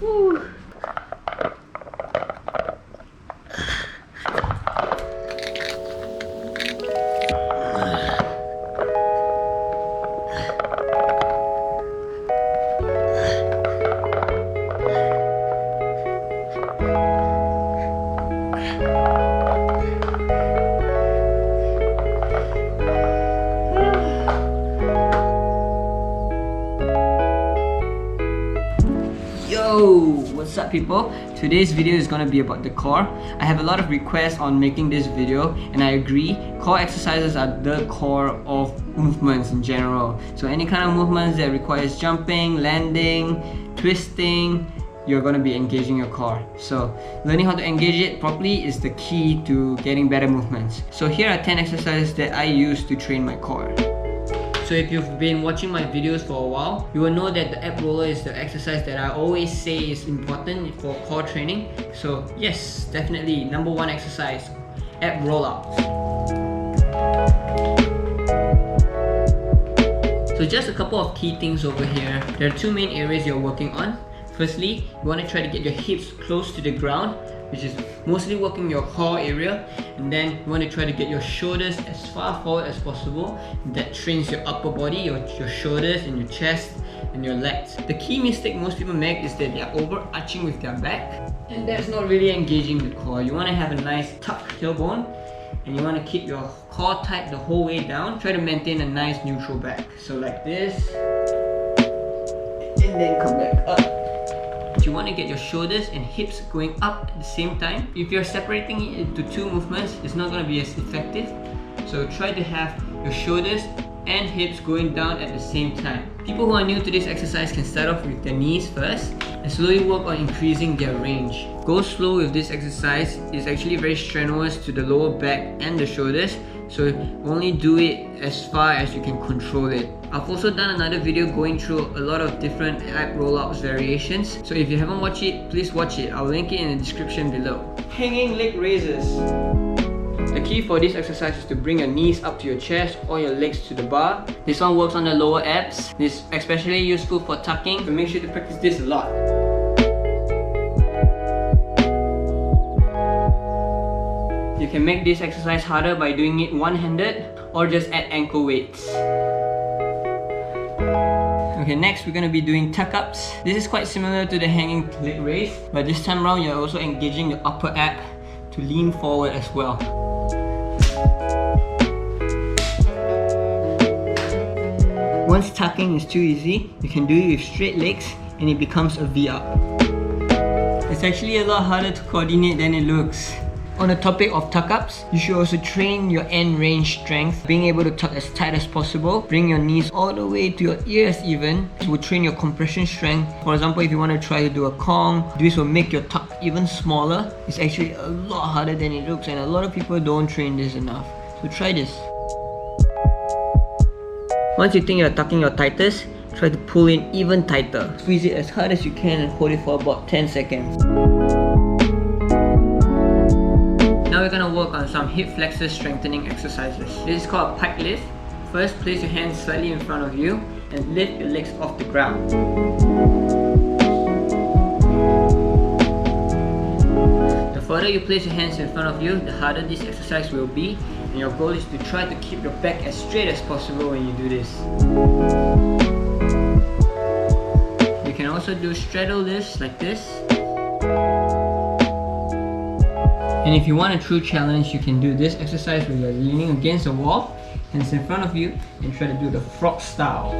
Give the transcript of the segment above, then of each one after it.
Woo. What's up people? Today's video is going to be about the core. I have a lot of requests on making this video and I agree, core exercises are the core of movements in general. So any kind of movements that requires jumping, landing, twisting, you're going to be engaging your core. So learning how to engage it properly is the key to getting better movements. So here are 10 exercises that I use to train my core. So if you've been watching my videos for a while, you will know that the ab roller is the exercise that I always say is important for core training. So yes, definitely number one exercise, ab rollouts. So just a couple of key things over here. There are two main areas you're working on. Firstly, you want to try to get your hips close to the ground, which is mostly working your core area, and then you want to try to get your shoulders as far forward as possible. That trains your upper body, your shoulders and your chest and your legs. The key mistake most people make is that they are overarching with their back, and that's not really engaging the core. You want to have a nice tucked tailbone and you want to keep your core tight the whole way down. Try to maintain a nice neutral back. So like this, and then come back up. You want to get your shoulders and hips going up at the same time. If you're separating it into two movements, it's not going to be as effective. So try to have your shoulders and hips going down at the same time. People who are new to this exercise can start off with their knees first and slowly work on increasing their range. Go slow with this exercise. It's actually very strenuous to the lower back and the shoulders, so only do it as far as you can control it. I've also done another video going through a lot of different ab rollouts variations, so if you haven't watched it, please watch it. I'll link it in the description below. Hanging leg raises. The key for this exercise is to bring your knees up to your chest or your legs to the bar. This one works on the lower abs. This is especially useful for tucking, so make sure to practice this a lot. You can make this exercise harder by doing it one-handed or just add ankle weights. Okay, next we're going to be doing tuck-ups. This is quite similar to the hanging leg raise, but this time around you're also engaging the upper ab to lean forward as well. Once tucking is too easy, you can do it with straight legs and it becomes a V-up. It's actually a lot harder to coordinate than it looks. On the topic of tuck-ups, you should also train your end range strength, being able to tuck as tight as possible. Bring your knees all the way to your ears even. This will train your compression strength. For example, if you want to try to do a Kong, this will make your tuck even smaller. It's actually a lot harder than it looks, and a lot of people don't train this enough. So try this. Once you think you're tucking your tightest, try to pull in even tighter. Squeeze it as hard as you can and hold it for about 10 seconds. Now we're going to work on some hip flexor strengthening exercises. This is called a Pike lift. First, place your hands slightly in front of you and lift your legs off the ground. The further you place your hands in front of you, the harder this exercise will be, and your goal is to try to keep your back as straight as possible when you do this. You can also do straddle lifts like this. And if you want a true challenge, you can do this exercise where you're leaning against a wall, hands in front of you, and try to do the frog style.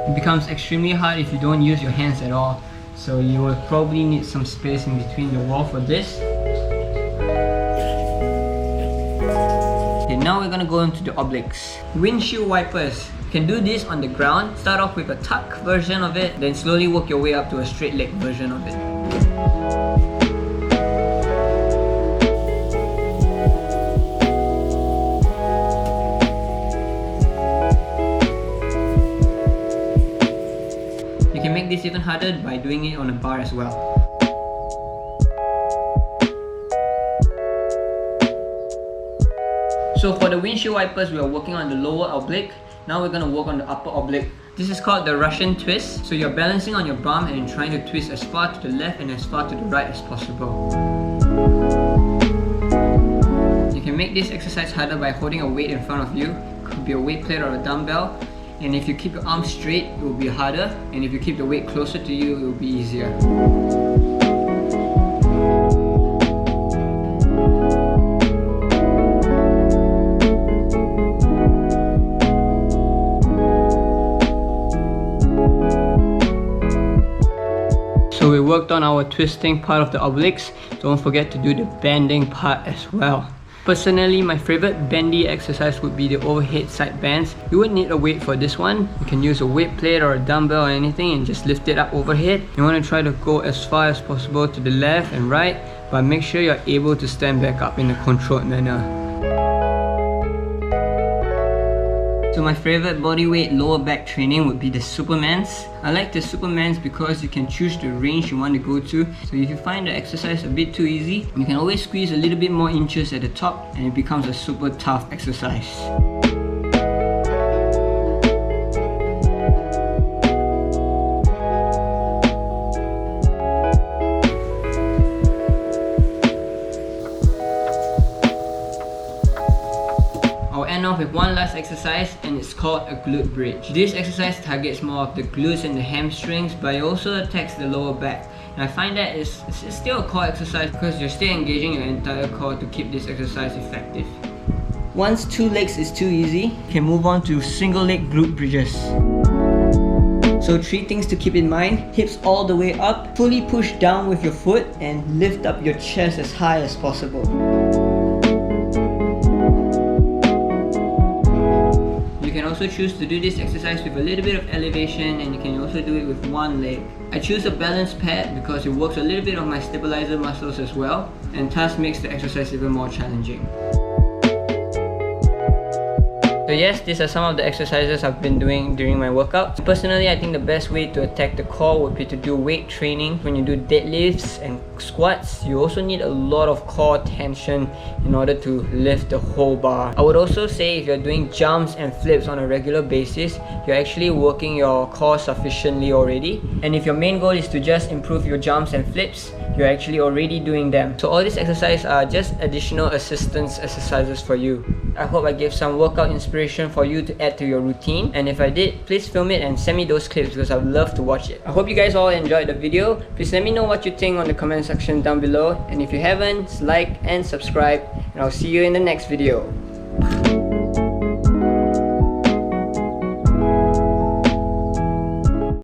It becomes extremely hard if you don't use your hands at all, so you will probably need some space in between the wall for this. Okay, now we're gonna go into the obliques. Windshield wipers. You can do this on the ground. Start off with a tuck version of it, then slowly work your way up to a straight leg version of it. You can make this even harder by doing it on a bar as well. So for the windshield wipers, we are working on the lower oblique. Now we're gonna work on the upper oblique. This is called the Russian twist. So you're balancing on your bum and trying to twist as far to the left and as far to the right as possible. You can make this exercise harder by holding a weight in front of you. It could be a weight plate or a dumbbell. And if you keep your arms straight, it will be harder. And if you keep the weight closer to you, it will be easier. So we worked on our twisting part of the obliques. Don't forget to do the bending part as well. Personally, my favorite bendy exercise would be the overhead side bends. You wouldn't need a weight for this one. You can use a weight plate or a dumbbell or anything and just lift it up overhead. You want to try to go as far as possible to the left and right, but make sure you're able to stand back up in a controlled manner. So my favorite bodyweight lower back training would be the Supermans. I like the Supermans because you can choose the range you want to go to. So if you find the exercise a bit too easy, you can always squeeze a little bit more inches at the top and it becomes a super tough exercise. Off with one last exercise, and it's called a glute bridge. This exercise targets more of the glutes and the hamstrings, but it also attacks the lower back. And I find that it's still a core exercise because you're still engaging your entire core to keep this exercise effective. Once 2 legs is too easy, you can move on to single leg glute bridges. So 3 things to keep in mind: hips all the way up, fully push down with your foot, and lift up your chest as high as possible. You can also choose to do this exercise with a little bit of elevation, and you can also do it with one leg. I choose a balance pad because it works a little bit on my stabilizer muscles as well, and thus makes the exercise even more challenging. So yes, these are some of the exercises I've been doing during my workouts. Personally, I think the best way to attack the core would be to do weight training. When you do deadlifts and squats, you also need a lot of core tension in order to lift the whole bar. I would also say if you're doing jumps and flips on a regular basis, you're actually working your core sufficiently already. And if your main goal is to just improve your jumps and flips, you're actually already doing them. So all these exercises are just additional assistance exercises for you. I hope I gave some workout inspiration for you to add to your routine, and if I did, please film it and send me those clips because I'd love to watch it. I hope you guys all enjoyed the video. Please let me know what you think on the comment section down below, and if you haven't, like and subscribe, and I'll see you in the next video.